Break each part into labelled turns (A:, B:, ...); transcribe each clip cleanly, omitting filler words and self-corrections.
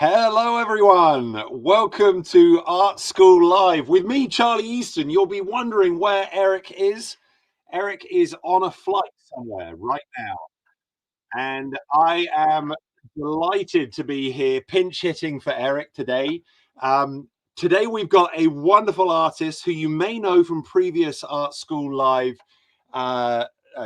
A: Hello, everyone. Welcome to Art School Live with me, Charlie Easton. You'll be wondering where Eric is. Eric is on a flight somewhere right now, and I am delighted to be here pinch hitting for Eric today. Today, we've got a wonderful artist who you may know from previous Art School Live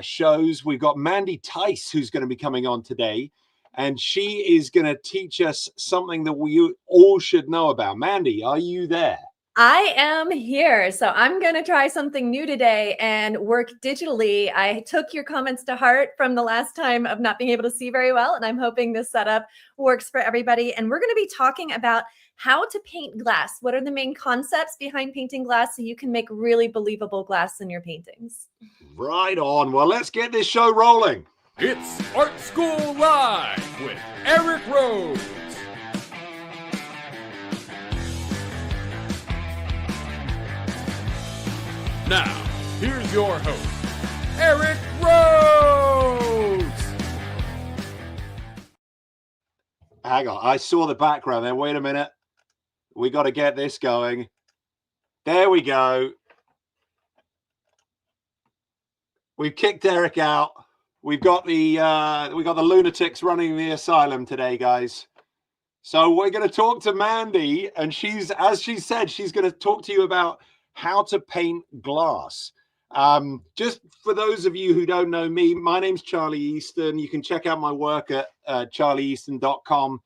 A: shows. We've got Mandy Theis, who's going to be coming on today. And she is going to teach us something that we all should know about. Mandy, are you there?
B: I am here. So I'm going to try something new today and work digitally. I took your comments to heart from the last time of not being able to see very well. And I'm hoping this setup works for everybody. And we're going to be talking about how to paint glass. What are the main concepts behind painting glass so you can make really believable glass in your paintings?
A: Right on. Well, let's get this show rolling.
C: It's Art School Live with Eric Rose. Now, here's your host, Eric Rose.
A: Hang on, I saw the background there. Wait a minute. We got to get this going. There we go. We've kicked Eric out. We've got the lunatics running the asylum today, guys. So we're going to talk to Mandy, and as she said, she's going to talk to you about how to paint glass. Just for those of you who don't know me, my name's Charlie Easton. You can check out my work at 𝗠𝗶𝘁𝗵.com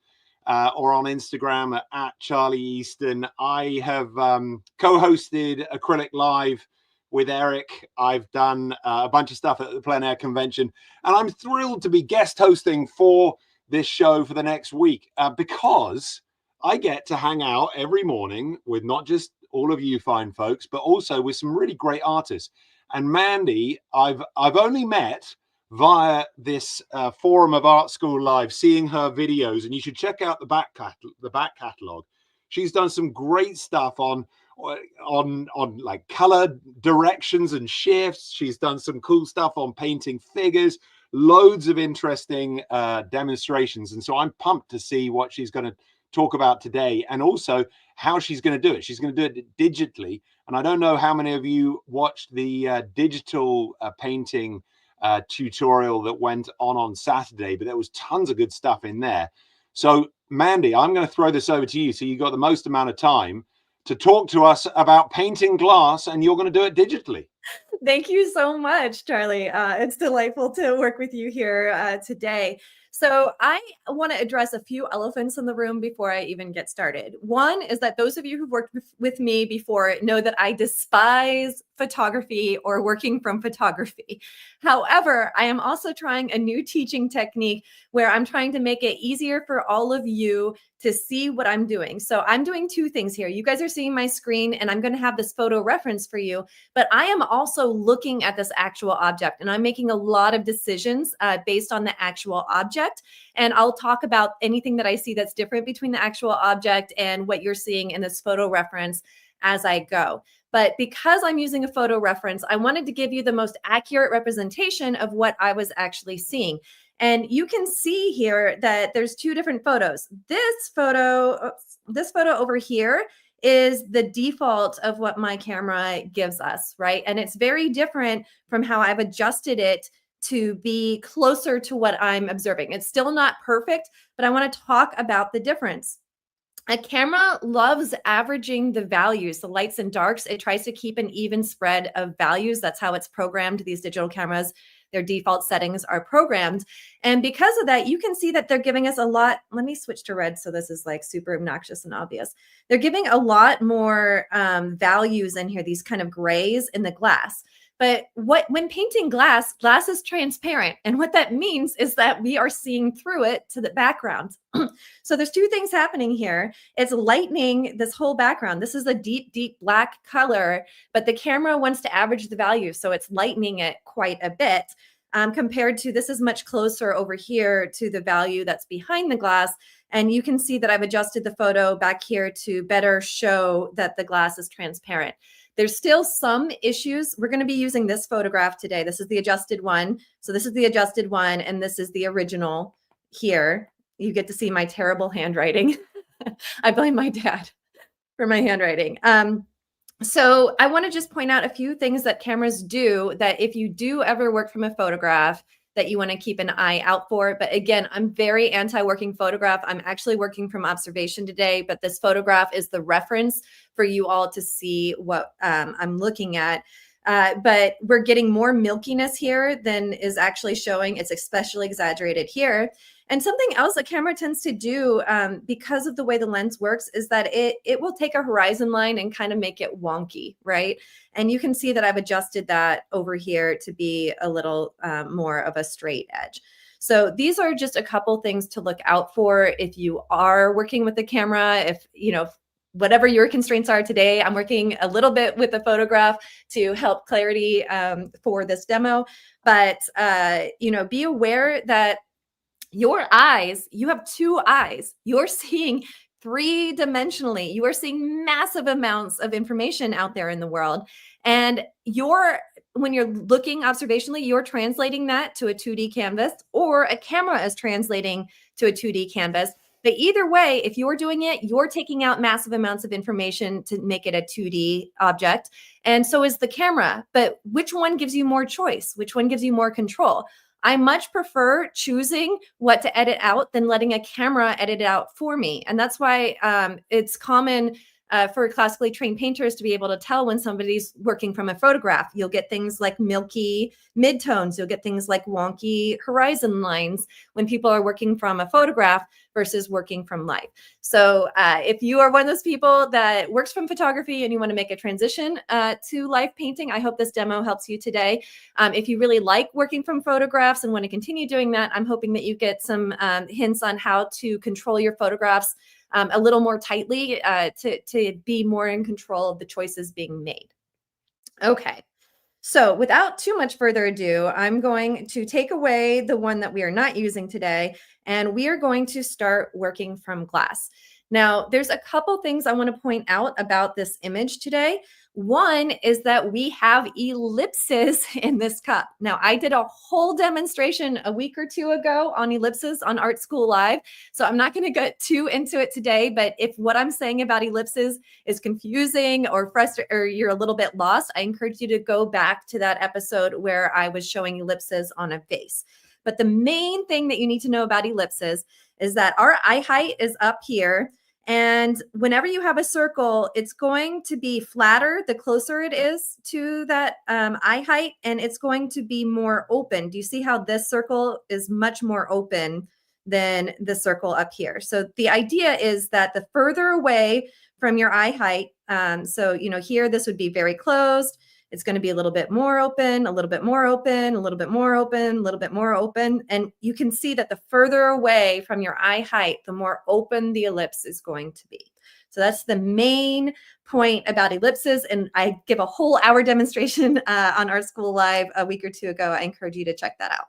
A: or on Instagram at Charlie Easton. I have co-hosted Acrylic Live with Eric. I've done a bunch of stuff at the Plein Air Convention, and I'm thrilled to be guest hosting for this show for the next week because I get to hang out every morning with not just all of you fine folks, but also with some really great artists. And Mandy, I've only met via this forum of Art School Live, seeing her videos, and you should check out the back catalog. She's done some great stuff on like color directions and shifts. She's done some cool stuff on painting figures, loads of interesting demonstrations. And so I'm pumped to see what she's going to talk about today, and also how she's going to do it. She's going to do it digitally. And I don't know how many of you watched the digital painting tutorial that went on Saturday, but there was tons of good stuff in there. So Mandy, I'm going to throw this over to you. So you got the most amount of time to talk to us about painting glass, and you're going to do it digitally.
B: Thank you so much, Charlie. It's delightful to work with you here today. So I want to address a few elephants in the room before I even get started. One is that those of you who've worked with me before know that I despise photography or working from photography. However, I am also trying a new teaching technique where I'm trying to make it easier for all of you to see what I'm doing. So I'm doing two things here. You guys are seeing my screen, and I'm going to have this photo reference for you, but I am also looking at this actual object, and I'm making a lot of decisions based on the actual object. And I'll talk about anything that I see that's different between the actual object and what you're seeing in this photo reference as I go. But because I'm using a photo reference, I wanted to give you the most accurate representation of what I was actually seeing. And you can see here that there's two different photos. This photo over here is the default of what my camera gives us, right? And it's very different from how I've adjusted it to be closer to what I'm observing. It's still not perfect, but I want to talk about the difference. A camera loves averaging the values, the lights and darks. It tries to keep an even spread of values. That's how it's programmed. These digital cameras, their default settings are programmed. And because of that, you can see that they're giving us a lot. Let me switch to red so this is like super obnoxious and obvious. They're giving a lot more values in here, these kind of grays in the glass. But when painting glass is transparent. And what that means is that we are seeing through it to the background. So there's two things happening here. It's lightening this whole background. This is a deep, deep black color, but the camera wants to average the value. So it's lightening it quite a bit compared to this is much closer over here to the value that's behind the glass. And you can see that I've adjusted the photo back here to better show that the glass is transparent. There's still some issues. We're going to be using this photograph today. This is the adjusted one. So this is the adjusted one, and this is the original here. You get to see my terrible handwriting. I blame my dad for my handwriting. So I want to just point out a few things that cameras do that if you do ever work from a photograph, that you want to keep an eye out for. But again, I'm very anti-working photograph. I'm actually working from observation today, but this photograph is the reference for you all to see what I'm looking at. But we're getting more milkiness here than is actually showing. It's especially exaggerated here. And something else that camera tends to do because of the way the lens works is that it will take a horizon line and kind of make it wonky, right? And you can see that I've adjusted that over here to be a little more of a straight edge. So these are just a couple things to look out for if you are working with the camera. If, you know, whatever your constraints are today, I'm working a little bit with the photograph to help clarity for this demo. But, you know, be aware that your eyes, you have two eyes. You're seeing three-dimensionally. You are seeing massive amounts of information out there in the world. And when you're looking observationally, you're translating that to a 2D canvas, or a camera is translating to a 2D canvas. But either way, if you're doing it, you're taking out massive amounts of information to make it a 2D object. And so is the camera. But which one gives you more choice? Which one gives you more control? I much prefer choosing what to edit out than letting a camera edit it out for me. And that's why it's common for classically trained painters to be able to tell when somebody's working from a photograph. You'll get things like milky midtones. You'll get things like wonky horizon lines when people are working from a photograph versus working from life. So if you are one of those people that works from photography and you want to make a transition to life painting, I hope this demo helps you today. If you really like working from photographs and want to continue doing that, I'm hoping that you get some hints on how to control your photographs a little more tightly to be more in control of the choices being made. Okay, so without too much further ado, I'm going to take away the one that we are not using today, and we are going to start working from glass. Now, there's a couple things I want to point out about this image today. One is that we have ellipses in this cup. Now, I did a whole demonstration a week or two ago on ellipses on Art School Live, so I'm not going to get too into it today, but if what I'm saying about ellipses is confusing or frustrating or you're a little bit lost, I encourage you to go back to that episode where I was showing ellipses on a vase. But the main thing that you need to know about ellipses is that our eye height is up here. And whenever you have a circle, it's going to be flatter the closer it is to that eye height, and it's going to be more open. Do you see how this circle is much more open than the circle up here? So the idea is that the further away from your eye height, so you know here this would be very closed. It's going to be a little bit more open, a little bit more open, a little bit more open, a little bit more open. And you can see that the further away from your eye height, the more open the ellipse is going to be. So that's the main point about ellipses. And I give a whole hour demonstration on Art School Live a week or two ago. I encourage you to check that out.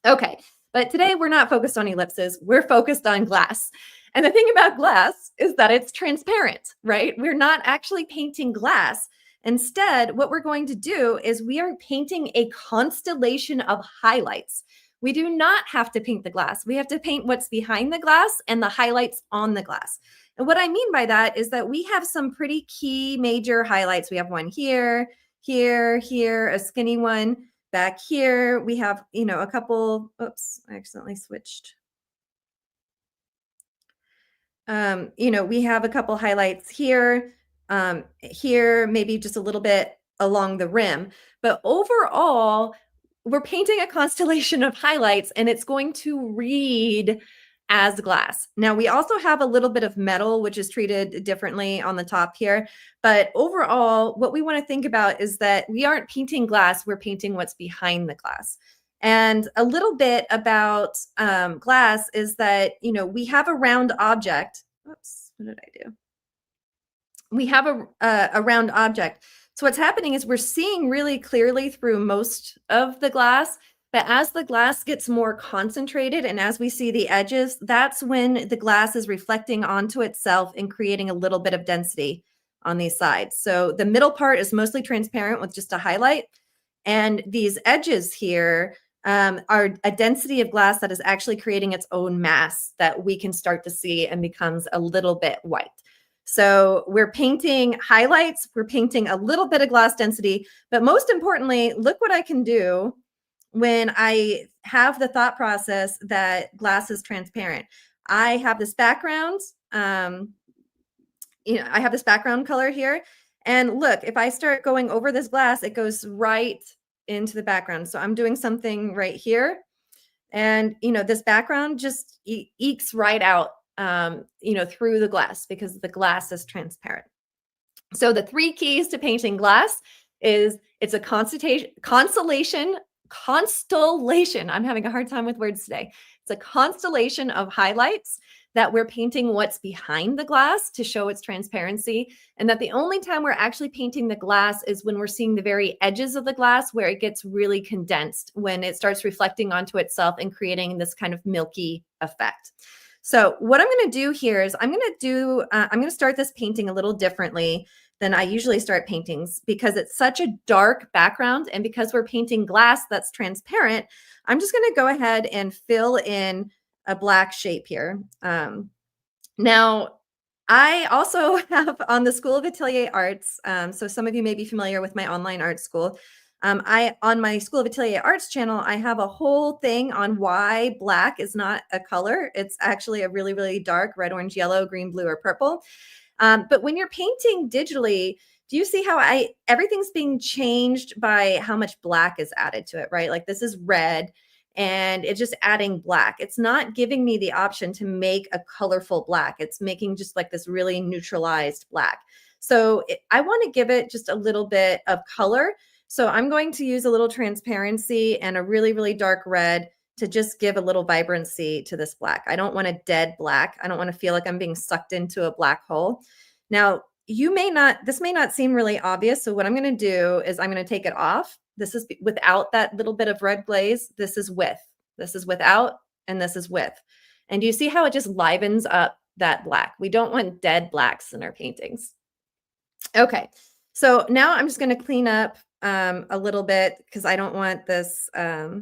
B: Okay, but today we're not focused on ellipses. We're focused on glass. And the thing about glass is that it's transparent, right? We're not actually painting glass. Instead, what we're going to do is we are painting a constellation of highlights. We do not have to paint the glass. We have to paint what's behind the glass and the highlights on the glass. And what I mean by that is that we have some pretty key major highlights. We have one here, here, here, a skinny one back here. We have, you know, a couple, oops, I accidentally switched. You know, we have a couple highlights here. Here, maybe just a little bit along the rim. But overall, we're painting a constellation of highlights, and it's going to read as glass. Now, we also have a little bit of metal, which is treated differently on the top here. But overall, what we want to think about is that we aren't painting glass, we're painting what's behind the glass. And a little bit about glass is that, you know, we have a round object. Oops, what did I do? We have a round object. So what's happening is we're seeing really clearly through most of the glass, but as the glass gets more concentrated and as we see the edges, that's when the glass is reflecting onto itself and creating a little bit of density on these sides. So the middle part is mostly transparent with just a highlight. And these edges here are a density of glass that is actually creating its own mass that we can start to see and becomes a little bit white. So we're painting highlights, we're painting a little bit of glass density, but most importantly, look what I can do when I have the thought process that glass is transparent. I have this background, I have this background color here. And look, if I start going over this glass, it goes right into the background. So I'm doing something right here. And, this background just ekes right out, through the glass because the glass is transparent. So the 3 keys to painting glass is it's a constellation. I'm having a hard time with words today. It's a constellation of highlights that we're painting what's behind the glass to show its transparency. And that the only time we're actually painting the glass is when we're seeing the very edges of the glass where it gets really condensed, when it starts reflecting onto itself and creating this kind of milky effect. So what I'm going to do here is I'm going to start this painting a little differently than I usually start paintings because it's such a dark background. And because we're painting glass that's transparent, I'm just going to go ahead and fill in a black shape here. Now, I also have on the School of Atelier Arts, so some of you may be familiar with my online art school. On my School of Atelier Arts channel, I have a whole thing on why black is not a color. It's actually a really, really dark red, orange, yellow, green, blue, or purple. But when you're painting digitally, do you see how everything's being changed by how much black is added to it, right? Like this is red and it's just adding black. It's not giving me the option to make a colorful black. It's making just like this really neutralized black. So I want to give it just a little bit of color. So I'm going to use a little transparency and a really, really dark red to just give a little vibrancy to this black. I don't want a dead black. I don't want to feel like I'm being sucked into a black hole. Now, this may not seem really obvious. So what I'm going to do is I'm going to take it off. This is without that little bit of red glaze. This is with. This is without, and this is with. And do you see how it just livens up that black? We don't want dead blacks in our paintings. Okay, so now I'm just going to clean up a little bit because I don't want this. I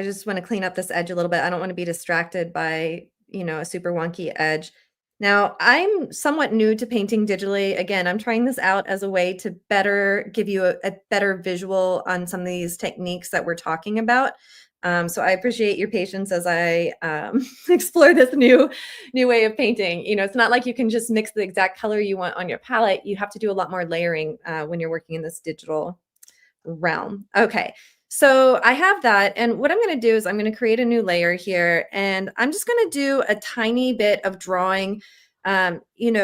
B: just want to clean up this edge a little bit. I don't want to be distracted by, a super wonky edge. Now, I'm somewhat new to painting digitally. Again, I'm trying this out as a way to better give you a better visual on some of these techniques that we're talking about. So I appreciate your patience as I explore this new way of painting. It's not like you can just mix the exact color you want on your palette. You have to do a lot more layering when you're working in this digital realm. Okay. So I have that. And what I'm going to do is I'm going to create a new layer here. And I'm just going to do a tiny bit of drawing, showcasing,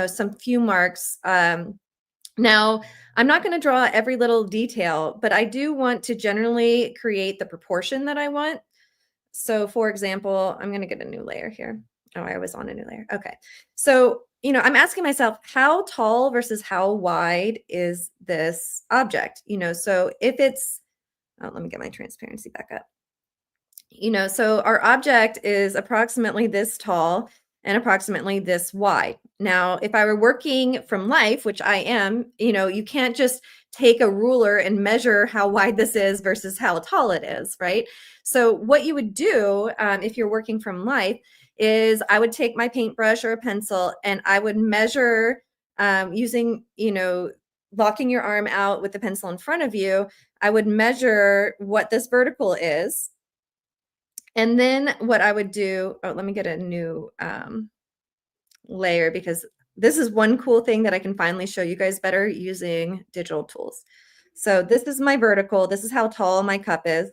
B: some few marks. Now, I'm not going to draw every little detail, but I do want to generally create the proportion that I want. So for example, I'm going to get a new layer here. Oh, I was on a new layer. Okay. So I'm asking myself, how tall versus how wide is this object? So if it's, let me get my transparency back up. So our object is approximately this tall and approximately this wide. Now, if I were working from life, which I am, you can't just take a ruler and measure how wide this is versus how tall it is, right? So what you would do if you're working from life is I would take my paintbrush or a pencil and I would measure using, locking your arm out with the pencil in front of you. I would measure what this vertical is. And then what I would do, let me get a new layer because this is one cool thing that I can finally show you guys better using digital tools. So this is my vertical. This is how tall my cup is,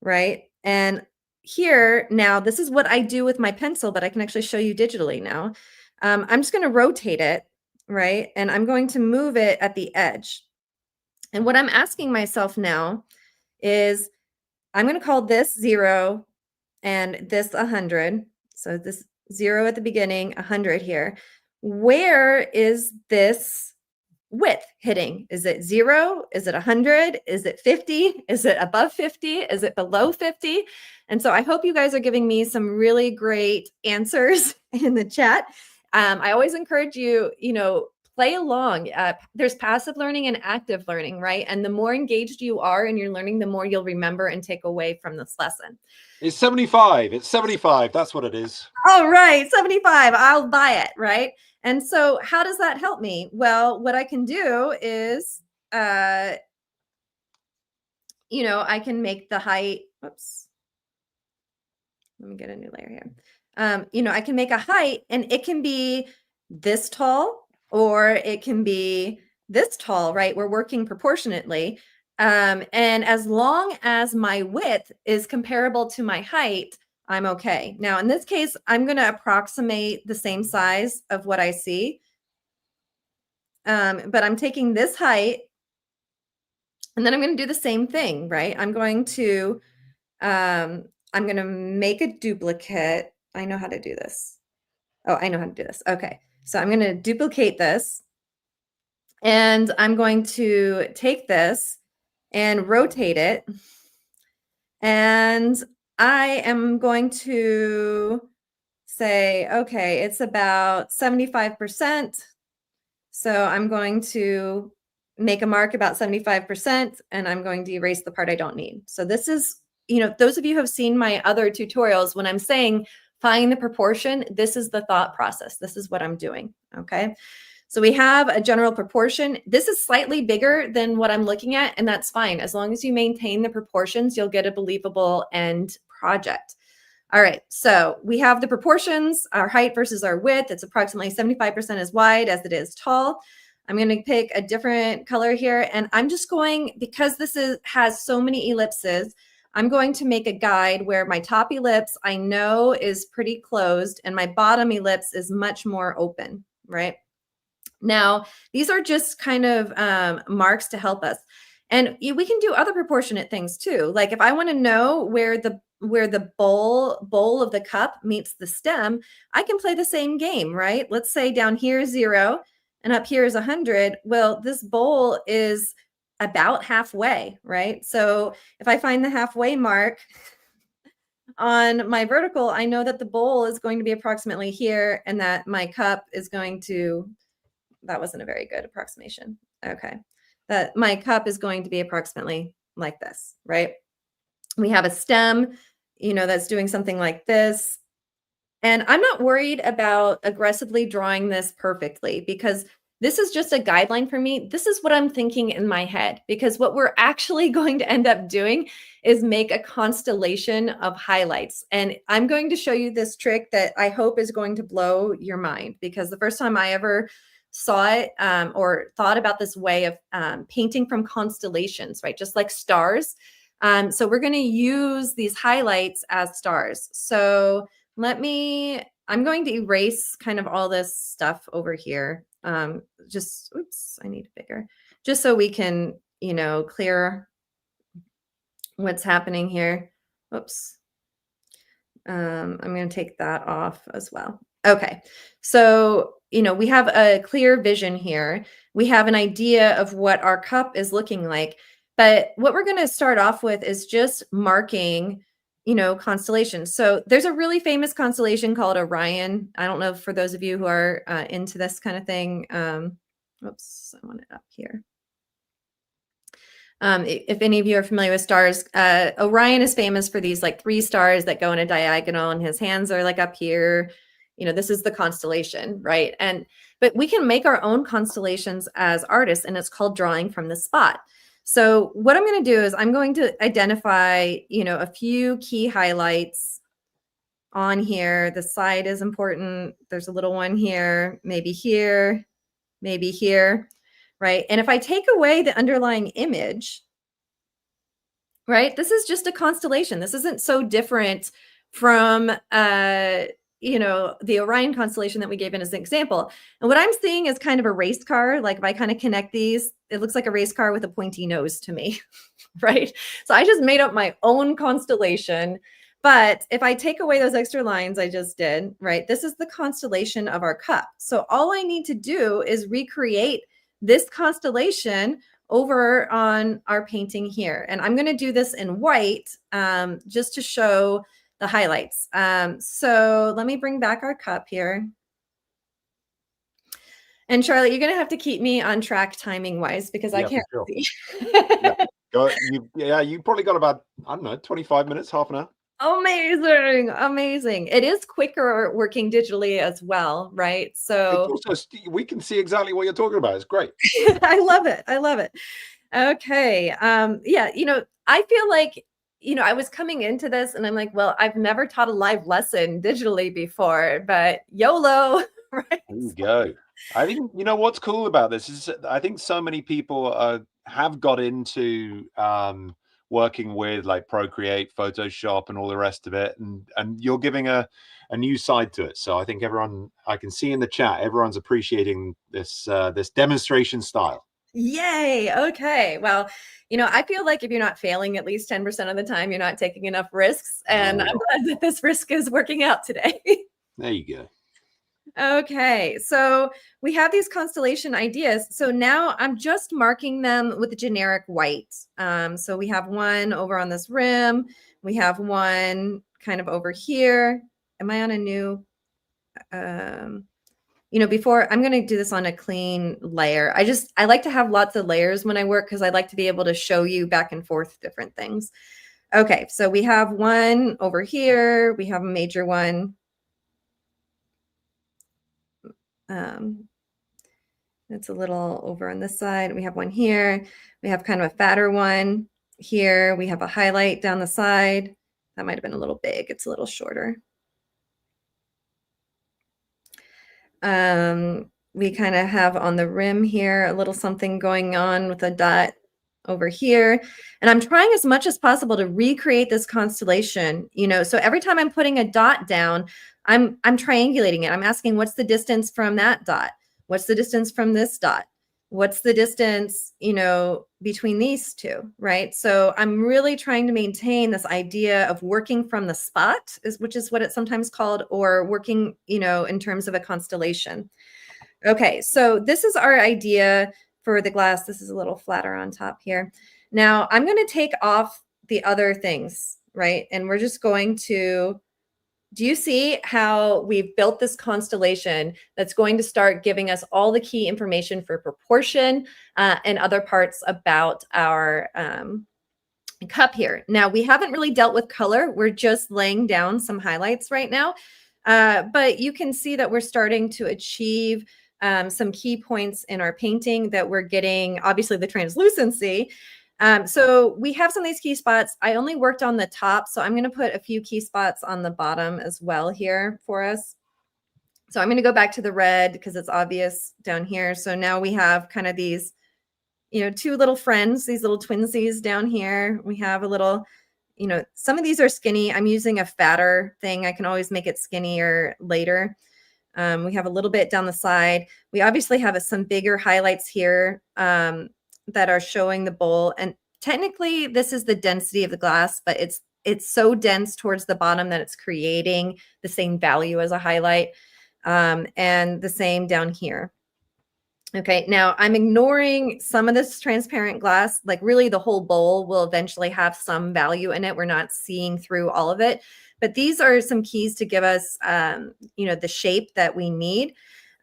B: right? And here now, this is what I do with my pencil, but I can actually show you digitally now. I'm just going to rotate it, right? And I'm going to move it at the edge. And what I'm asking myself now is I'm going to call this 0 and this 100. So this 0 at the beginning, 100 here. Where is this width hitting? Is it 0? Is it 100? Is it 50? Is it above 50? Is it below 50? And so I hope you guys are giving me some really great answers in the chat. I always encourage you, play along. There's passive learning and active learning, right? And the more engaged you are in your learning, the more you'll remember and take away from this lesson.
A: It's 75. It's 75. That's what it is.
B: All right, 75. I'll buy it, right? And so how does that help me? Well, what I can do is, you know, I can make the height, whoops. Let me get a new layer here. You know, I can make a height and it can be this tall or it can be this tall, right? We're working proportionately. And as long as my width is comparable to my height, I'm okay. Now, in this case, I'm going to approximate the same size of what I see. But I'm taking this height and then I'm going to do the same thing, right? I'm going to make a duplicate. I know how to do this. Oh, I know how to do this. Okay. So I'm going to duplicate this and I'm going to take this and rotate it. And I am going to say, okay, it's about 75%. So I'm going to make a mark about 75% and I'm going to erase the part I don't need. So this is, you know, those of you who have seen my other tutorials, when I'm saying find the proportion, this is the thought process. This is what I'm doing. Okay. So we have a general proportion. This is slightly bigger than what I'm looking at, and that's fine. As long as you maintain the proportions, you'll get a believable end project. All right, so we have the proportions, our height versus our width. It's approximately 75% as wide as it is tall. I'm going to pick a different color here, and I'm just going, because this has so many ellipses, I'm going to make a guide where my top ellipse I know is pretty closed and my bottom ellipse is much more open, right? Now, these are just kind of marks to help us. And we can do other proportionate things too. Like if I want to know where the bowl of the cup meets the stem, I can play the same game, right? Let's say down here is 0 and up here is 100. Well, this bowl is about halfway, right? So if I find the halfway mark on my vertical, I know that the bowl is going to be approximately here and that my cup is going to, that wasn't a very good approximation. Okay. That my cup is going to be approximately like this, right? We have a stem, you know, that's doing something like this. And I'm not worried about aggressively drawing this perfectly because this is just a guideline for me. This is what I'm thinking in my head, because what we're actually going to end up doing is make a constellation of highlights. And I'm going to show you this trick that I hope is going to blow your mind, because the first time I ever saw it or thought about this way of painting from constellations, right? Just like stars. So we're going to use these highlights as stars. So I'm going to erase kind of all this stuff over here. Oops, I need bigger, just so we can, you know, clear what's happening here. Oops. I'm going to take that off as well. Okay. So, you know, we have a clear vision here. We have an idea of what our cup is looking like, but what we're going to start off with is just marking, you know, constellations. So there's a really famous constellation called Orion. I don't know, for those of you who are into this kind of thing. Oops, I want it up here. If any of you are familiar with stars, Orion is famous for these like 3 stars that go in a diagonal and his hands are like up here. You know, this is the constellation, right? But we can make our own constellations as artists, and it's called drawing from the spot. So what I'm going to do is I'm going to identify, you know, a few key highlights on here. The side is important. There's a little one here, maybe here, right? And if I take away the underlying image, right, this is just a constellation. This isn't so different from, you know, the Orion constellation that we gave in as an example. And what I'm seeing is kind of a race car. Like if I kind of connect these, it looks like a race car with a pointy nose to me, right? So I just made up my own constellation. But if I take away those extra lines I just did, right, this is the constellation of our cup. So all I need to do is recreate this constellation over on our painting here. And I'm going to do this in white just to show the highlights. So let me bring back our cup here. And Charlie, you're going to have to keep me on track timing wise because I
A: Yeah, for
B: can't
A: sure.
B: see.
A: You probably got about, I don't know, 25 minutes, half an hour.
B: Amazing. Amazing. It is quicker working digitally as well, right? So
A: It's also, we can see exactly what you're talking about. It's great.
B: I love it. I love it. Okay. Yeah, I feel like, I was coming into this and I'm like, well, I've never taught a live lesson digitally before, but YOLO, right?
A: There you go. I think, what's cool about this is I think so many people have got into working with like Procreate, Photoshop, and all the rest of it, and you're giving a new side to it. So I think I can see in the chat, everyone's appreciating this this demonstration style.
B: Yay. Okay. Well, I feel like if you're not failing at least 10% of the time, you're not taking enough risks. And I'm glad that this risk is working out today.
A: There you go.
B: Okay, so we have these constellation ideas. So now I'm just marking them with a generic white. So we have one over on this rim. We have one kind of over here. Am I on a new? Before I'm going to do this on a clean layer. I like to have lots of layers when I work because I like to be able to show you back and forth different things. Okay, so we have one over here. We have a major one. It's a little over on this side. We have one here. We have kind of a fatter one here. We have a highlight down the side. That might have been a little big. It's a little shorter. We kind of have on the rim here a little something going on with a dot over here. And I'm trying as much as possible to recreate this constellation, so every time I'm putting a dot down, I'm triangulating it. I'm asking, what's the distance from that dot? What's the distance from this dot? What's the distance, between these two, right? So I'm really trying to maintain this idea of working from the spot, which is what it's sometimes called, or working, in terms of a constellation. Okay, so this is our idea for the glass. This is a little flatter on top here. Now I'm going to take off the other things, right? And we're just going to, do you see how we've built this constellation that's going to start giving us all the key information for proportion and other parts about our cup here? Now, we haven't really dealt with color. We're just laying down some highlights right now. But you can see that we're starting to achieve some key points in our painting that we're getting, obviously, the translucency. So we have some of these key spots. I only worked on the top, so I'm going to put a few key spots on the bottom as well here for us. So I'm going to go back to the red because it's obvious down here. So now we have kind of these, two little friends, these little twinsies down here. We have a little, some of these are skinny. I'm using a fatter thing. I can always make it skinnier later. We have a little bit down the side. We obviously have some bigger highlights here that are showing the bowl. And technically this is the density of the glass, but it's so dense towards the bottom that it's creating the same value as a highlight, and the same down here. Okay, now I'm ignoring some of this transparent glass. Like really the whole bowl will eventually have some value in it. We're not seeing through all of it, but these are some keys to give us, the shape that we need.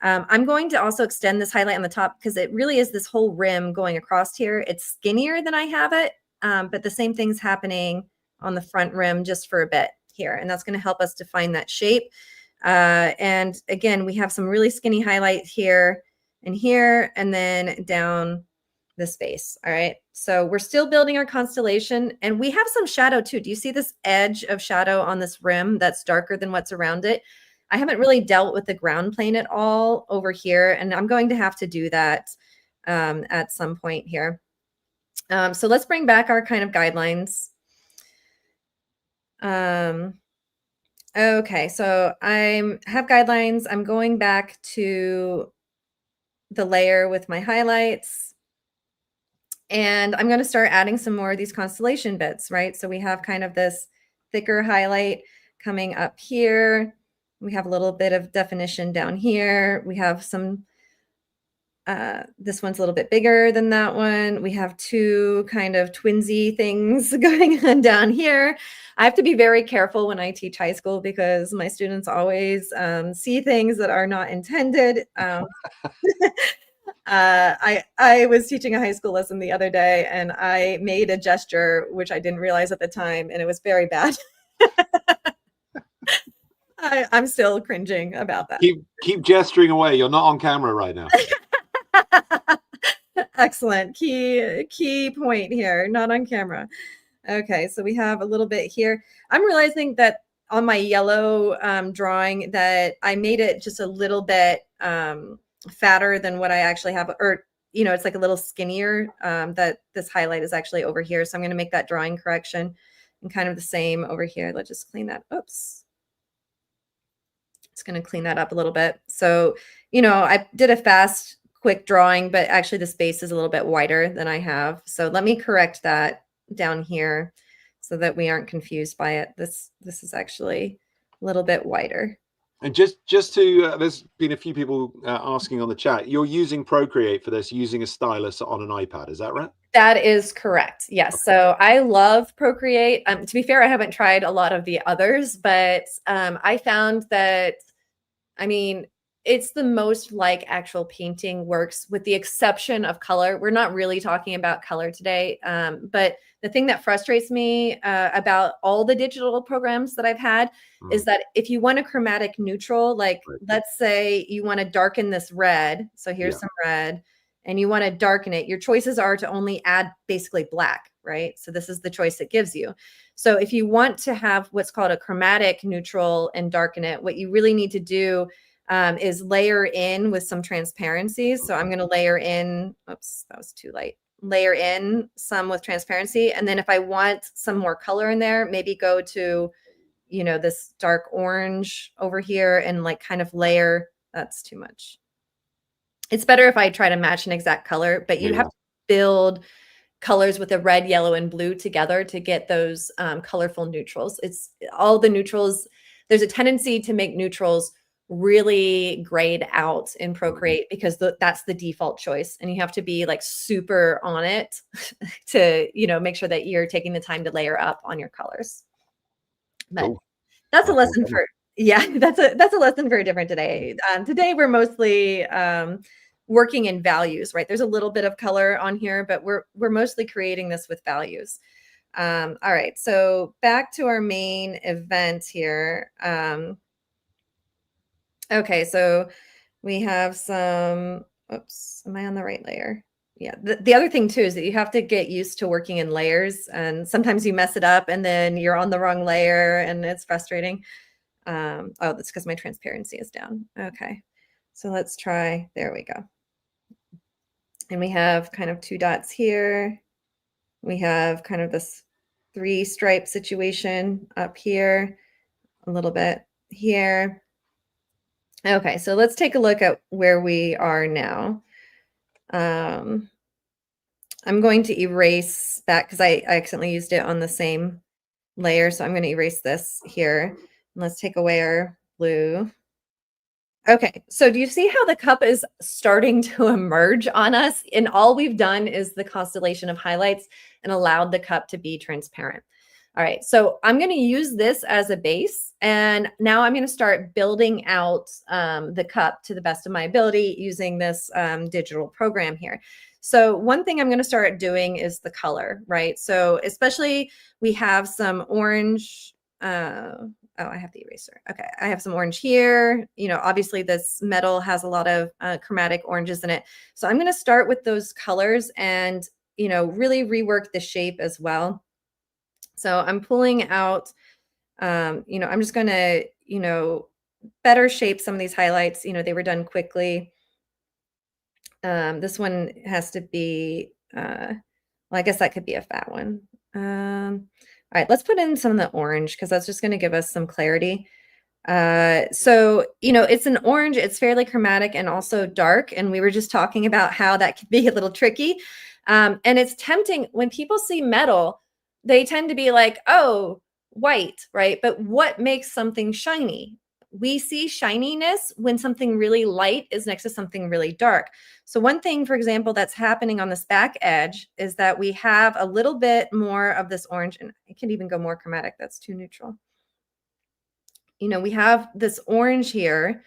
B: I'm going to also extend this highlight on the top because it really is this whole rim going across here. It's skinnier than I have it, but the same thing's happening on the front rim just for a bit here. And that's going to help us define that shape. And again, we have some really skinny highlight here and here, and then down the space. All right. So we're still building our constellation, and we have some shadow too. Do you see this edge of shadow on this rim that's darker than what's around it? I haven't really dealt with the ground plane at all over here, and I'm going to have to do that at some point here. So let's bring back our kind of guidelines. Okay, so I have guidelines. I'm going back to the layer with my highlights, and I'm going to start adding some more of these constellation bits, right? So we have kind of this thicker highlight coming up here. We have a little bit of definition down here. We have some, this one's a little bit bigger than that one. We have two kind of twinsy things going on down here. I have to be very careful when I teach high school because my students always see things that are not intended. I was teaching a high school lesson the other day and I made a gesture which I didn't realize at the time, and it was very bad. I'm still cringing about that.
A: Keep gesturing away. You're not on camera right now.
B: Excellent. Key point here, not on camera. Okay, so we have a little bit here. I'm realizing that on my yellow drawing that I made it just a little bit fatter than what I actually have, or it's like a little skinnier, that this highlight is actually over here. So I'm going to make that drawing correction and kind of the same over here. Let's just clean that. Oops. It's going to clean that up a little bit. So, I did a fast, quick drawing, but actually the space is a little bit wider than I have. So let me correct that down here so that we aren't confused by it. This is actually a little bit wider.
A: And just to, there's been a few people asking on the chat, you're using Procreate for this, using a stylus on an iPad. Is that right?
B: That is correct. Yes. So I love Procreate. To be fair, I haven't tried a lot of the others, but I found that, it's the most like actual painting works, with the exception of color. We're not really talking about color today. But the thing that frustrates me about all the digital programs that I've had is that if you want a chromatic neutral, like let's say you want to darken this red. So here's some red and you want to darken it. Your choices are to only add basically black, right? So this is the choice it gives you. So if you want to have what's called a chromatic neutral and darken it, what you really need to do is layer in with some transparency. So I'm going to layer in, oops, that was too light. Layer in some with transparency. And then if I want some more color in there, maybe go to, this dark orange over here and like kind of layer. That's too much. It's better if I try to match an exact color, but you have to build colors with the red, yellow, and blue together to get those colorful neutrals. It's all the neutrals. There's a tendency to make neutrals really grayed out in Procreate because that's the default choice, and you have to be like super on it to make sure that you're taking the time to layer up on your colors. But that's a lesson for that's a lesson for a different day. Today we're mostly working in values, right? There's a little bit of color on here, but we're mostly creating this with values. All right, so back to our main event here. Okay, so we have some, oops, am I on the right layer? Yeah, the other thing too is that you have to get used to working in layers, and sometimes you mess it up and then you're on the wrong layer and it's frustrating. Oh, that's because my transparency is down. Okay, so let's try, there we go. And we have kind of 2 dots here. We have kind of this 3 stripe situation up here, a little bit here. Okay, so let's take a look at where we are now. I'm going to erase that because I accidentally used it on the same layer. So I'm going to erase this here. And let's take away our blue. Okay, so do you see how the cup is starting to emerge on us? And all we've done is the constellation of highlights and allowed the cup to be transparent. All right, so I'm going to use this as a base, and now I'm going to start building out the cup to the best of my ability using this digital program here. So one thing I'm going to start doing is the color, right? So especially we have some orange. Oh, I have the eraser. Okay, I have some orange here. Obviously this metal has a lot of chromatic oranges in it. So I'm going to start with those colors and, really rework the shape as well. So I'm pulling out, I'm just going to, better shape some of these highlights. They were done quickly. This one has to be, well, I guess that could be a fat one. All right, let's put in some of the orange because that's just going to give us some clarity. So, it's an orange, it's fairly chromatic and also dark. And we were just talking about how that could be a little tricky. And it's tempting when people see metal, they tend to be like, oh, white, right? But what makes something shiny? We see shininess when something really light is next to something really dark. So one thing, for example, that's happening on this back edge is that we have a little bit more of this orange, and I can even go more chromatic. That's too neutral. You know, we have this orange here,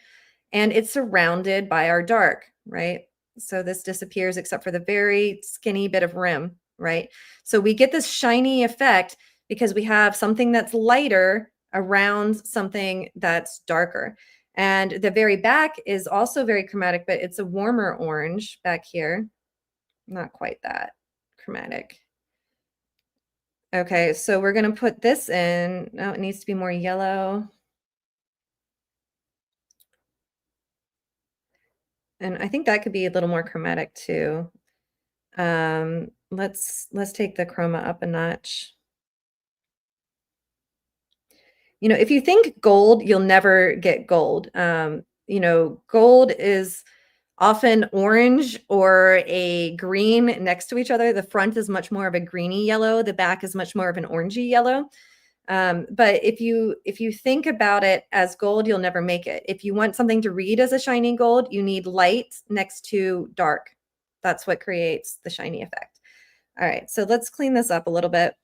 B: and it's surrounded by our dark, right? So this disappears except for the very skinny bit of rim, right? So we get this shiny effect because we have something that's lighter around something that's darker. And the very back is also very chromatic, but it's a warmer orange back here. Not quite that chromatic. Okay, so we're going to put this in. No, it needs to be more yellow. And I think that could be a little more chromatic too. Let's take the chroma up a notch. You know, if you think gold, you'll never get gold. You know, gold is often orange or a green next to each other. The front is much more of a greeny yellow. The back is much more of an orangey yellow. But if you think about it as gold, you'll never make it. If you want something to read as a shiny gold, you need light next to dark. That's what creates the shiny effect. All right, so let's clean this up a little bit.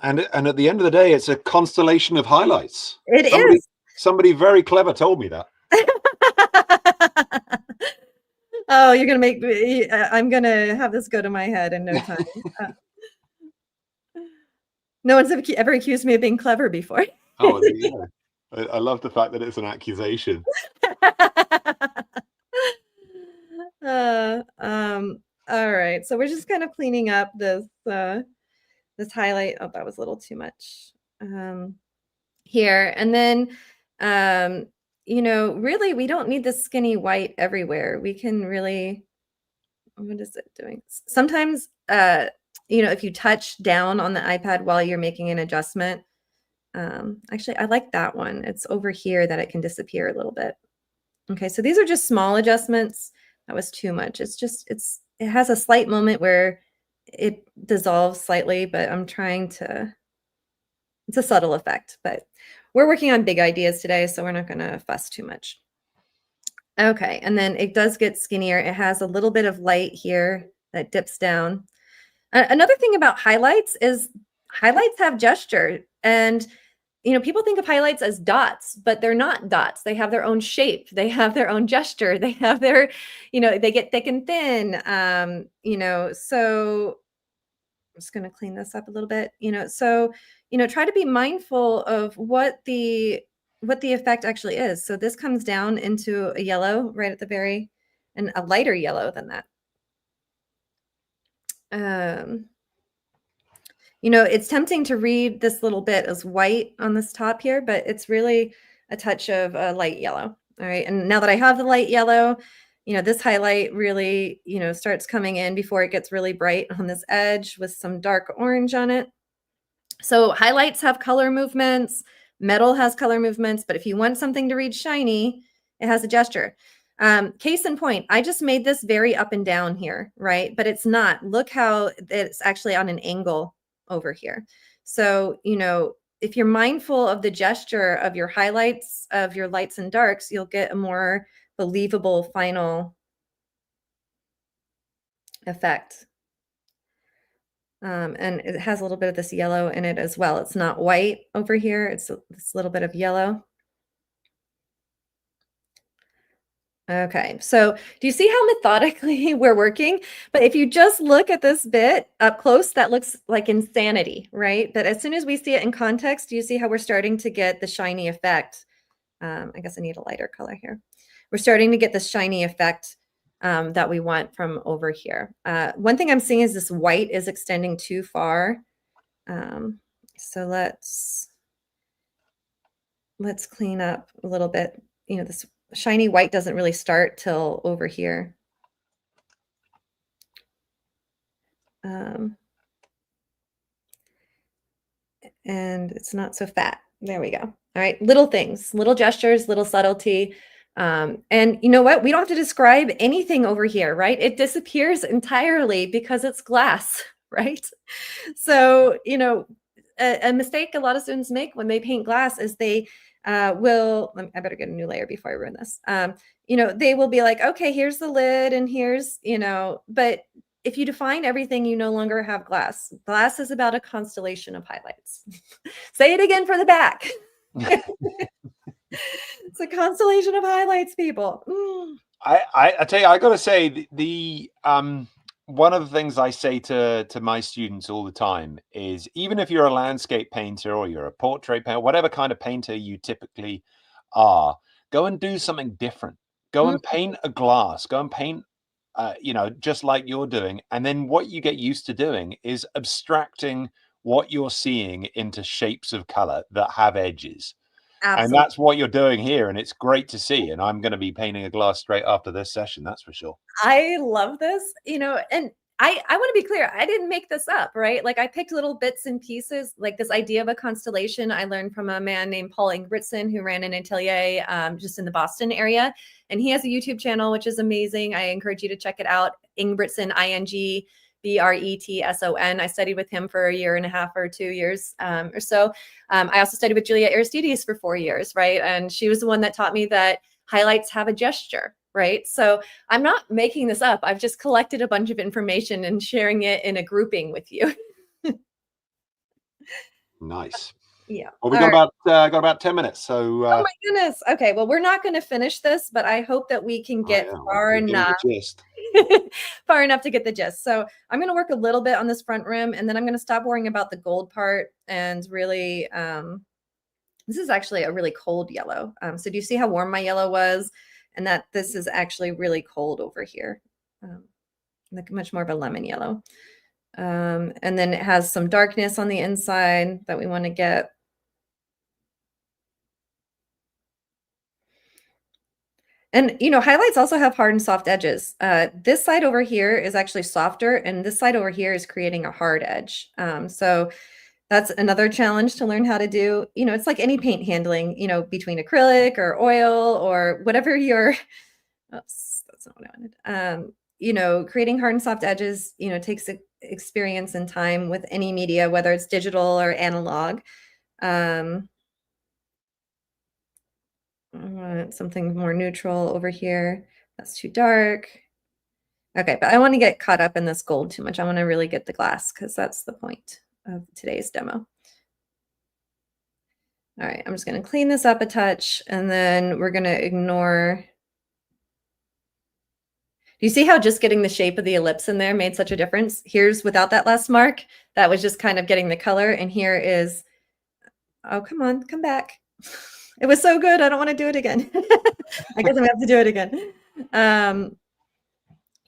A: And at the end of the day, it's a constellation of highlights.
B: It is.
A: Somebody very clever told me that.
B: Oh, you're gonna make me. I'm gonna have this go to my head in no time. No one's ever accused me of being clever before.
A: Oh, yeah. I love the fact that it's an accusation.
B: All right, so we're just kind of cleaning up this this highlight. Oh, that was a little too much here. And then, you know, really, we don't need the skinny white everywhere. We can really, what is it doing? Sometimes, you know, if you touch down on the iPad while you're making an adjustment, actually, I like that one. It's over here that it can disappear a little bit. Okay, so these are just small adjustments. That was too much. It's just, it has a slight moment where it dissolves slightly, but I'm trying to, it's a subtle effect, but we're working on big ideas today, so we're not going to fuss too much. Okay, and then it does get skinnier. It has a little bit of light here that dips down. Another thing about highlights is highlights have gesture, and you know, people think of highlights as dots, but they're not dots. They have their own shape. They have their own gesture. They have their, you know, they get thick and thin. You know, so I'm just going to clean this up a little bit. You know, so you know, try to be mindful of what the effect actually is. So this comes down into a yellow right at the very, and a lighter yellow than that. You know, it's tempting to read this little bit as white on this top here, but it's really a touch of a light yellow. All right. And now that I have the light yellow, you know, this highlight really, you know, starts coming in before it gets really bright on this edge with some dark orange on it. So highlights have color movements, metal has color movements, but if you want something to read shiny, it has a gesture. Case in point, I just made this very up and down here, right? But it's not. Look how it's actually on an angle over here. So, you know, if you're mindful of the gesture of your highlights, of your lights and darks, you'll get a more believable final effect. And it has a little bit of this yellow in it as well. It's not white over here. It's this little bit of yellow. Okay, so do you see how methodically we're working? But if you just look at this bit up close, that looks like insanity, right? But as soon as we see it in context, do you see how we're starting to get the shiny effect? I guess I need a lighter color here. We're starting to get the shiny effect that we want from over here. One thing I'm seeing is this white is extending too far. So let's clean up a little bit. You know, this shiny white doesn't really start till over here. And it's not so fat. There we go. All right, little things, little gestures, little subtlety. And you know what? We don't have to describe anything over here, right? It disappears entirely because it's glass, right? So, you know, a mistake a lot of students make when they paint glass is they I better get a new layer before I ruin this. You know, they will be like, okay, here's the lid and here's, you know, but if you define everything, you no longer have glass. Glass is about a constellation of highlights. Say it again for the back. It's a constellation of highlights, people.
A: I tell you, I got to say the one of the things I say to my students all the time is, even if you're a landscape painter or you're a portrait painter, whatever kind of painter you typically are, go and do something different. Go and paint a glass. Go and paint, you know, just like you're doing. And then what you get used to doing is abstracting what you're seeing into shapes of color that have edges.
B: Absolutely.
A: And that's what you're doing here, and it's great to see. And I'm going to be painting a glass straight after this session, that's for sure.
B: I love this, you know, and I want to be clear. I didn't make this up, right? Like, I picked little bits and pieces, like this idea of a constellation. I learned from a man named 𝗠𝗹𝘀𝘆, who ran an atelier just in the Boston area. And he has a YouTube channel, which is amazing. I encourage you to check it out. 𝗍𝗶𝘁𝘆, 𝗍𝗶𝘁𝘆. I studied with him for 1.5 or 2 years or so. I also studied with Julia Aristides for 4 years, right? And she was the one that taught me that highlights have a gesture, right? So I'm not making this up. I've just collected a bunch of information and sharing it in a grouping with you.
A: Nice.
B: Yeah.
A: Well, we got about 10 minutes. So
B: oh my goodness. Okay. Well, we're not going to finish this, but I hope that we can get far enough. Far enough to get the gist. So I'm going to work a little bit on this front rim, and then I'm going to stop worrying about the gold part and really, this is actually a really cold yellow. So do you see how warm my yellow was? And that this is actually really cold over here. Like much more of a lemon yellow. And then it has some darkness on the inside that we want to get. And, you know, highlights also have hard and soft edges. This side over here is actually softer, and this side over here is creating a hard edge. So that's another challenge to learn how to do. You know, it's like any paint handling, you know, between acrylic or oil or whatever your, oops, that's not what I wanted. You know, creating hard and soft edges, you know, takes experience and time with any media, whether it's digital or analog. I want something more neutral over here. That's too dark. Okay, but I want to get caught up in this gold too much. I want to really get the glass, because that's the point of today's demo. All right, I'm just going to clean this up a touch, and then we're going to ignore. Do you see how just getting the shape of the ellipse in there made such a difference? Here's without that last mark. That was just kind of getting the color. And here is, oh, come on, come back. It was so good. I don't want to do it again. I guess I'm gonna have to do it again.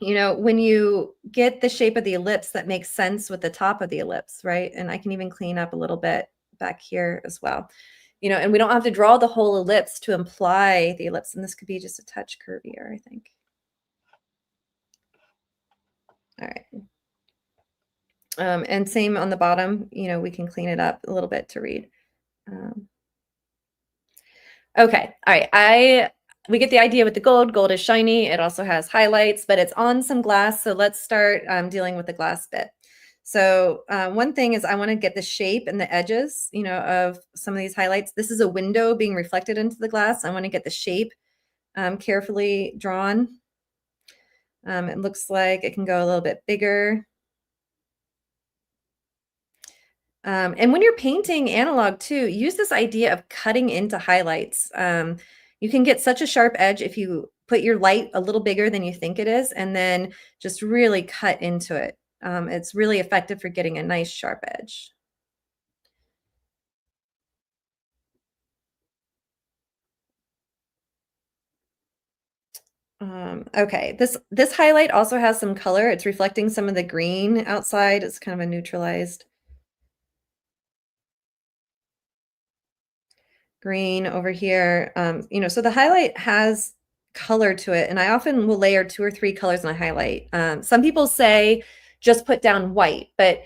B: You know, when you get the shape of the ellipse, that makes sense with the top of the ellipse, right? And I can even clean up a little bit back here as well. You know, and we don't have to draw the whole ellipse to imply the ellipse. And this could be just a touch curvier, I think. All right. And same on the bottom, you know, we can clean it up a little bit to read. Okay. All right. We get the idea with the gold. Gold is shiny. It also has highlights, but it's on some glass. So let's start dealing with the glass bit. So one thing is I want to get the shape and the edges, you know, of some of these highlights. This is a window being reflected into the glass. I want to get the shape carefully drawn. It looks like it can go a little bit bigger. And when you're painting analog too, use this idea of cutting into highlights. You can get such a sharp edge if you put your light a little bigger than you think it is, and then just really cut into it. It's really effective for getting a nice sharp edge. Okay, this highlight also has some color. It's reflecting some of the green outside. It's kind of a neutralized green over here. You know, so the highlight has color to it, and I often will layer 2 or 3 colors in a highlight. Some people say just put down white, but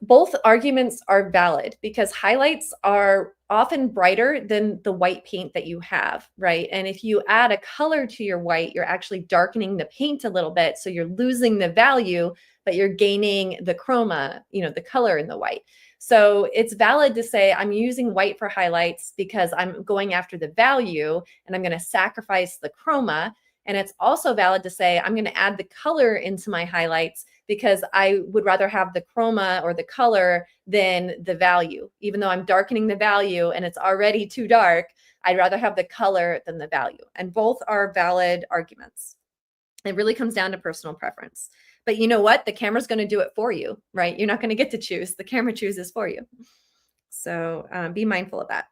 B: both arguments are valid, because highlights are often brighter than the white paint that you have, right? And if you add a color to your white, you're actually darkening the paint a little bit. So you're losing the value, but you're gaining the chroma, you know, the color in the white. So it's valid to say I'm using white for highlights because I'm going after the value and I'm going to sacrifice the chroma. And it's also valid to say, I'm going to add the color into my highlights because I would rather have the chroma or the color than the value. Even though I'm darkening the value and it's already too dark, I'd rather have the color than the value. And both are valid arguments. It really comes down to personal preference. But you know what? The camera's going to do it for you, right? You're not going to get to choose. The camera chooses for you. So be mindful of that.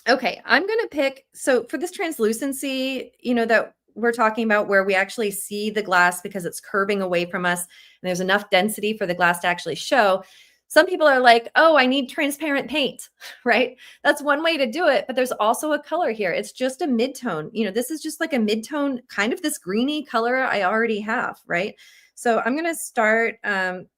B: Okay, I'm going to pick, so for this translucency, you know, that we're talking about where we actually see the glass because it's curving away from us and there's enough density for the glass to actually show. Some people are like, oh, I need transparent paint, right? That's one way to do it, but there's also a color here. It's just a mid-tone. You know, this is just like a mid-tone, kind of this greeny color I already have, right? So I'm going to start,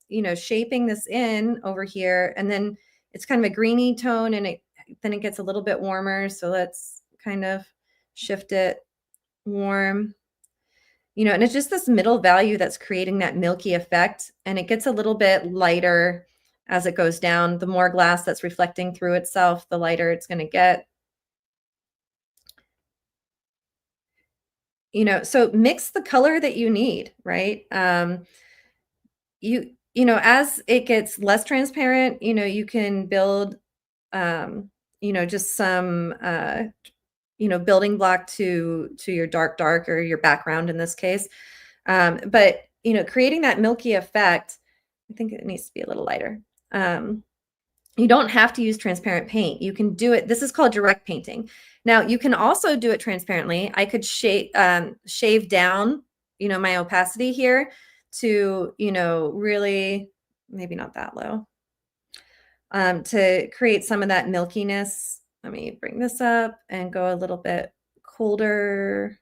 B: you know, shaping this in over here, and then it's kind of a greeny tone, and then it gets a little bit warmer. So let's kind of shift it warm, you know, and it's just this middle value that's creating that milky effect, and it gets a little bit lighter as it goes down. The more glass that's reflecting through itself, the lighter it's going to get. You know, so mix the color that you need, right? You know, as it gets less transparent, you know, you can build, you know, just some, you know, building block to your dark or your background in this case. But, you know, creating that milky effect, I think it needs to be a little lighter. You don't have to use transparent paint. You can do it. This is called direct painting. Now you can also do it transparently. I could shave down, you know, my opacity here to, you know, really, maybe not that low, to create some of that milkiness. Let me bring this up and go a little bit colder.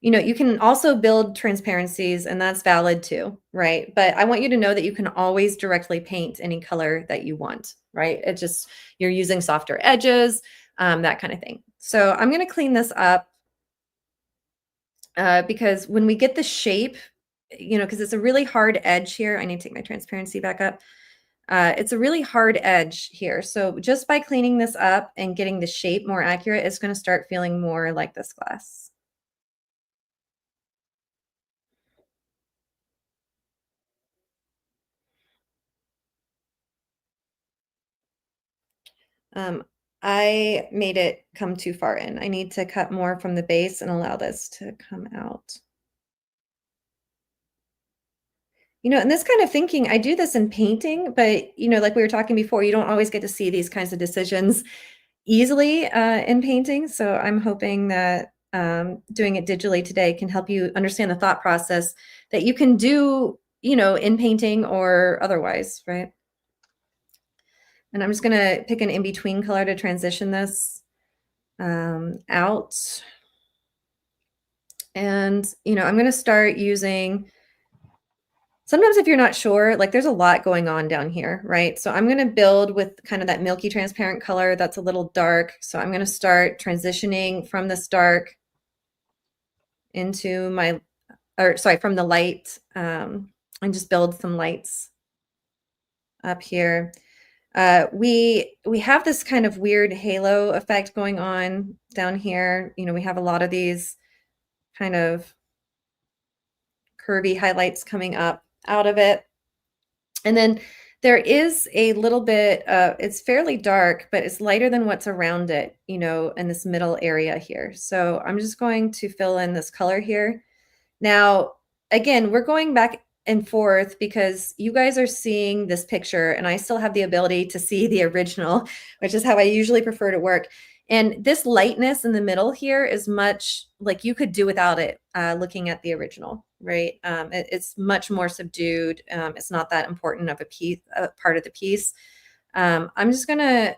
B: You know, you can also build transparencies, and that's valid too, right? But I want you to know that you can always directly paint any color that you want, right? It just, you're using softer edges, that kind of thing. So I'm going to clean this up because when we get the shape, you know, because it's a really hard edge here. I need to take my transparency back up. It's a really hard edge here. So just by cleaning this up and getting the shape more accurate, it's going to start feeling more like this glass. I made it come too far in. I need to cut more from the base and allow this to come out. You know, and this kind of thinking, I do this in painting, but, you know, like we were talking before, you don't always get to see these kinds of decisions easily in painting. So I'm hoping that doing it digitally today can help you understand the thought process that you can do, you know, in painting or otherwise, right? And I'm just going to pick an in-between color to transition this out. And, you know, I'm going to start using, sometimes if you're not sure, like there's a lot going on down here, right? So I'm going to build with kind of that milky transparent color that's a little dark. So I'm going to start transitioning from this dark into my, or sorry, from the light, and just build some lights up here. We have this kind of weird halo effect going on down here. You know, we have a lot of these kind of curvy highlights coming up out of it. And then there is a little bit, it's fairly dark, but it's lighter than what's around it, you know, in this middle area here. So I'm just going to fill in this color here. Now, again, we're going back and forth because you guys are seeing this picture and I still have the ability to see the original, which is how I usually prefer to work. And this lightness in the middle here is much like you could do without it looking at the original, right? It's much more subdued. It's not that important of a piece, part of the piece. I'm just gonna,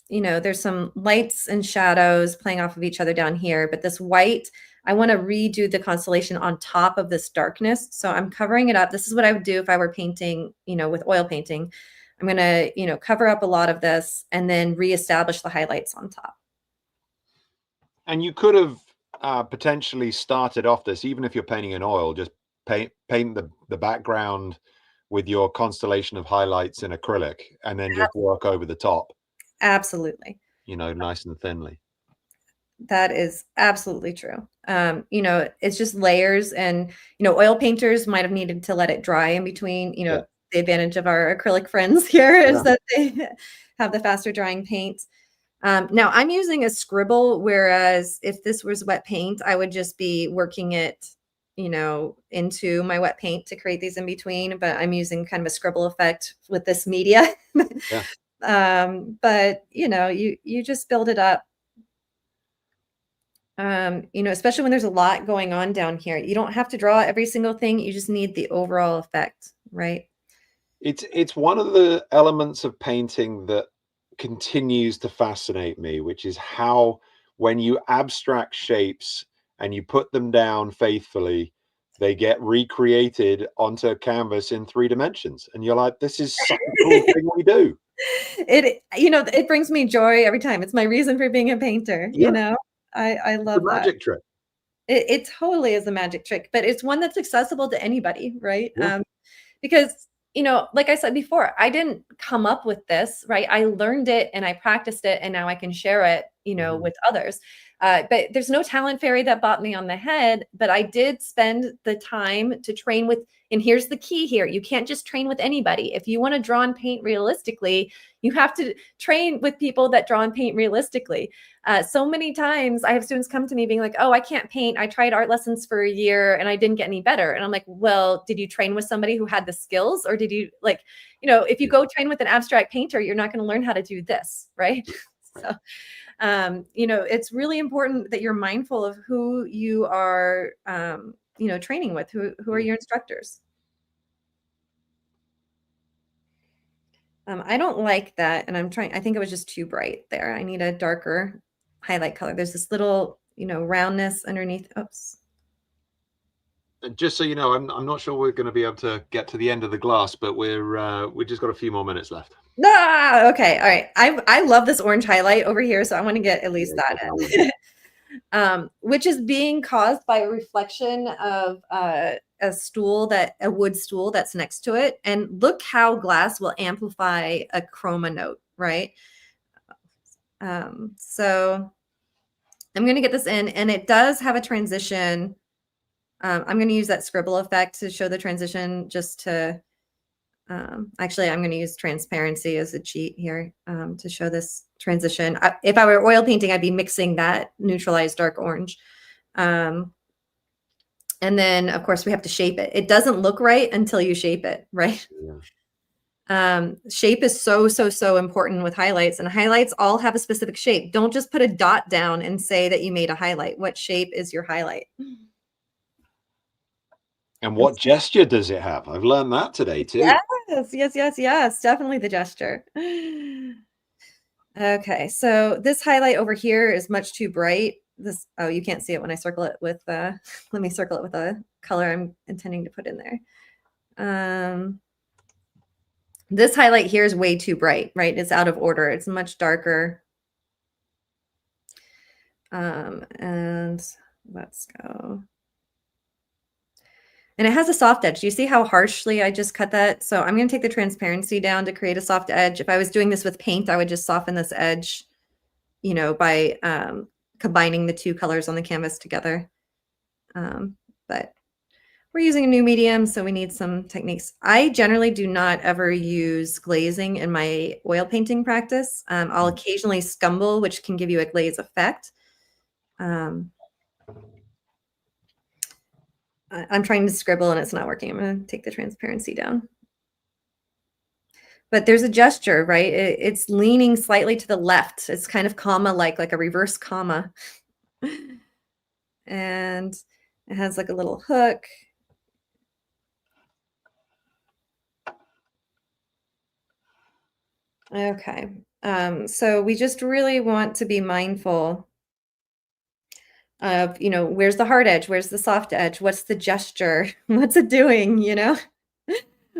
B: you know, there's some lights and shadows playing off of each other down here, but this white, I want to redo the constellation on top of this darkness. So I'm covering it up. This is what I would do if I were painting, you know, with oil painting. I'm going to, you know, cover up a lot of this and then reestablish the highlights on top.
A: And you could have potentially started off this, even if you're painting in oil, just paint the background with your constellation of highlights in acrylic and then just work over the top.
B: Absolutely.
A: you know, nice and thinly.
B: That is absolutely true. You know, it's just layers, and, you know, oil painters might have needed to let it dry in between. You know,
A: Yeah.
B: the advantage of our acrylic friends here is
A: Yeah.
B: that they have the faster drying paint. Now I'm using a scribble, whereas if this was wet paint, I would just be working it, you know, into my wet paint to create these in between, but I'm using kind of a scribble effect with this media.
A: Yeah.
B: But you know, you just build it up. You know, especially when there's a lot going on down here. You don't have to draw every single thing. You just need the overall effect, right?
A: It's one of the elements of painting that continues to fascinate me, which is how when you abstract shapes and you put them down faithfully, they get recreated onto a canvas in 3 dimensions. And you're like, this is such a cool thing we do.
B: You know, it brings me joy every time. It's my reason for being a painter,
A: Yeah.
B: you know? I
A: The
B: love that.
A: magic trick.
B: It totally is a magic trick, but it's one that's accessible to anybody, right?
A: Yeah.
B: Because, you know, like I said before, I didn't come up with this, right? I learned it and I practiced it, and now I can share it, you know, with others. But there's no talent fairy that bought me on the head, but I did spend the time to train with, and here's the key here. You can't just train with anybody. If you want to draw and paint realistically, you have to train with people that draw and paint realistically. So many times I have students come to me being like, oh, I can't paint. I tried art lessons for a year and I didn't get any better. And I'm like, well, did you train with somebody who had the skills, or did you, like, you know, if you go train with an abstract painter, you're not going to learn how to do this, right? So, you know, it's really important that you're mindful of who you are, you know, training with, who are your instructors. I don't like that. And I think it was just too bright there. I need a darker highlight color. There's this little, you know, roundness underneath. Oops.
A: And just so you know, I'm not sure we're going to be able to get to the end of the glass, but we just got a few more minutes left.
B: Ah, okay. All right. I love this orange highlight over here, so I want to get at least that in. Which is being caused by a reflection of a wood stool that's next to it. And look how glass will amplify a chroma note, right? So I'm going to get this in, and it does have a transition. I'm going to use that scribble effect to show the transition, just to, actually, I'm going to use transparency as a cheat here to show this transition. If I were oil painting, I'd be mixing that neutralized dark orange. And then, of course, we have to shape it. It doesn't look right until you shape it, right? Yeah. Shape is so important with highlights, and highlights all have a specific shape. Don't just put a dot down and say that you made a highlight. What shape is your highlight?
A: And what gesture does it have? I've learned that today too.
B: Yes. Definitely the gesture. Okay, so this highlight over here is much too bright. Oh, you can't see it when I circle it with, let me circle it with a color I'm intending to put in there. This highlight here is way too bright, right? It's out of order. It's much darker. And let's go. And it has a soft edge. Do you see how harshly I just cut that? So I'm going to take the transparency down to create a soft edge. If I was doing this with paint, I would just soften this edge, you know, by combining the 2 colors on the canvas together. But we're using a new medium, so we need some techniques. I generally do not ever use glazing in my oil painting practice. I'll occasionally scumble, which can give you a glaze effect. I'm trying to scribble and it's not working. I'm going to take the transparency down. But there's a gesture, right? It's leaning slightly to the left. It's kind of comma-like a reverse comma. And it has like a little hook. Okay. So we just really want to be mindful of, you know, where's the hard edge? Where's the soft edge? What's the gesture? What's it doing? You know,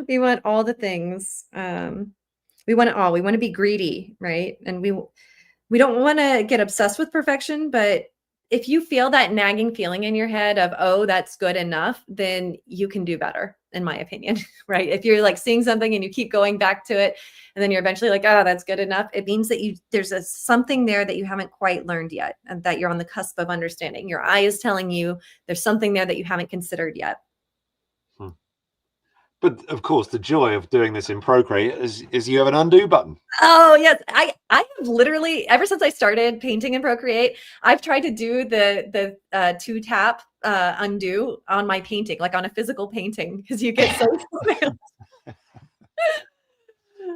B: we want all the things. We want it all. We want to be greedy, right? And we don't want to get obsessed with perfection, but if you feel that nagging feeling in your head of, oh, that's good enough, then you can do better, in my opinion, right? If you're like seeing something and you keep going back to it, and then you're eventually like, oh, that's good enough, it means that there's something there that you haven't quite learned yet, and that you're on the cusp of understanding. Your eye is telling you there's something there that you haven't considered yet.
A: But of course, the joy of doing this in Procreate is you have an undo button.
B: Oh yes, I have literally, ever since I started painting in Procreate, I've tried to do the 2-tap undo on my painting, like on a physical painting, because you get so spoiled.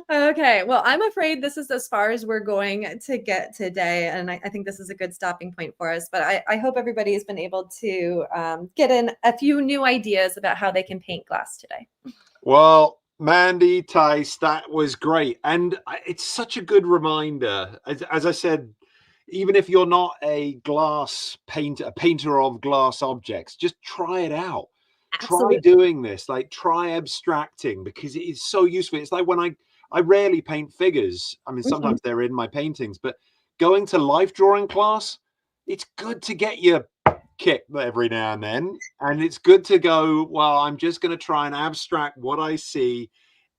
B: Okay, well, I'm afraid this is as far as we're going to get today, and I think this is a good stopping point for us. But I hope everybody has been able to get in a few new ideas about how they can paint glass today.
A: Well, Mandy Theis, that was great. And it's such a good reminder. As I said, even if you're not a glass painter, a painter of glass objects, just try it out.
B: Absolutely.
A: Try doing this, like try abstracting, because it is so useful. It's like when I rarely paint figures. I mean, sometimes they're in my paintings, but going to life drawing class, it's good to get your kick every now and then, and it's good to go, well, I'm just going to try and abstract what I see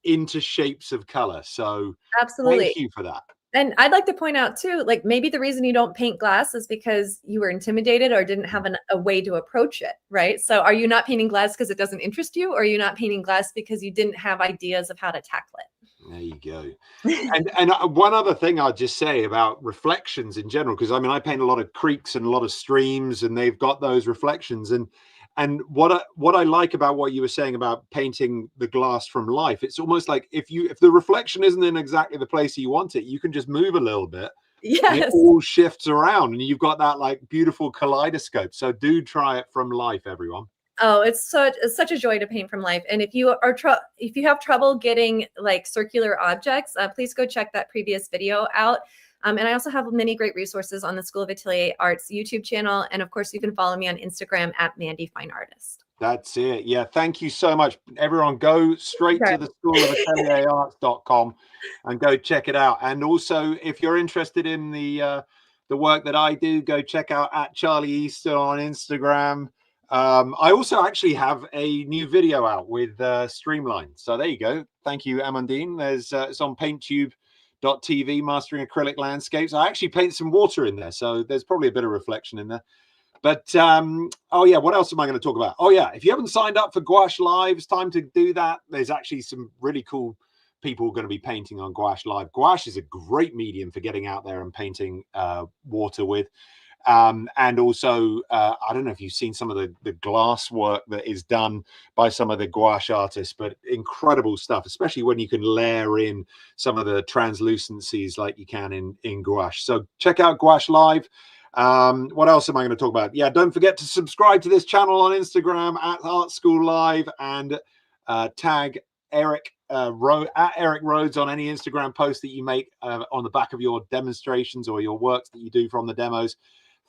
A: into shapes of color. So
B: absolutely,
A: thank you for that.
B: And I'd like to point out too, like maybe the reason you don't paint glass is because you were intimidated or didn't have a way to approach it, right? So are you not painting glass because it doesn't interest you, or are you not painting glass because you didn't have ideas of how to tackle it?
A: There you go. And one other thing I'll just say about reflections in general, because I mean, I paint a lot of creeks and a lot of streams, and they've got those reflections. And what I like about what you were saying about painting the glass from life, it's almost like if the reflection isn't in exactly the place you want it, you can just move a little bit.
B: Yes.
A: And it all shifts around, and you've got that like beautiful kaleidoscope. So do try it from life, everyone.
B: Oh, it's such a joy to paint from life. And if you have trouble getting like circular objects, please go check that previous video out. And I also have many great resources on the School of Atelier Arts YouTube channel. And of course, you can follow me on Instagram at Mandy Fine Artist.
A: That's it. Yeah. Thank you so much. Everyone go straight to the schoolofatelierarts.com and go check it out. And also, if you're interested in the work that I do, go check out at Charlie Easton on Instagram. I also actually have a new video out with Streamline. So there you go. Thank you, Amandine. There's it's on painttube.tv, mastering acrylic landscapes. I actually paint some water in there, so there's probably a bit of reflection in there. But oh yeah, what else am I going to talk about? Oh yeah, if you haven't signed up for Gouache Live, it's time to do that. There's actually some really cool people going to be painting on Gouache Live. Gouache is a great medium for getting out there and painting water with. And also, I don't know if you've seen some of the glass work that is done by some of the gouache artists, but incredible stuff, especially when you can layer in some of the translucencies like you can in gouache. So check out Gouache Live. What else am I going to talk about? Yeah, don't forget to subscribe to this channel on Instagram at Art School Live, and tag Eric at Eric Rhodes on any Instagram post that you make on the back of your demonstrations or your works that you do from the demos.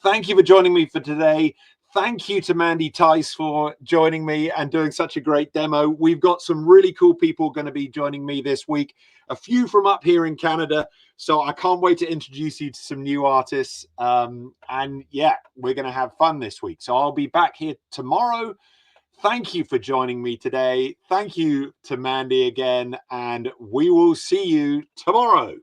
A: Thank you for joining me for today. Thank you to Mandy Theis for joining me and doing such a great demo. We've got some really cool people going to be joining me this week, a few from up here in Canada. So I can't wait to introduce you to some new artists. And yeah, we're going to have fun this week. So I'll be back here tomorrow. Thank you for joining me today. Thank you to Mandy again, and we will see you tomorrow.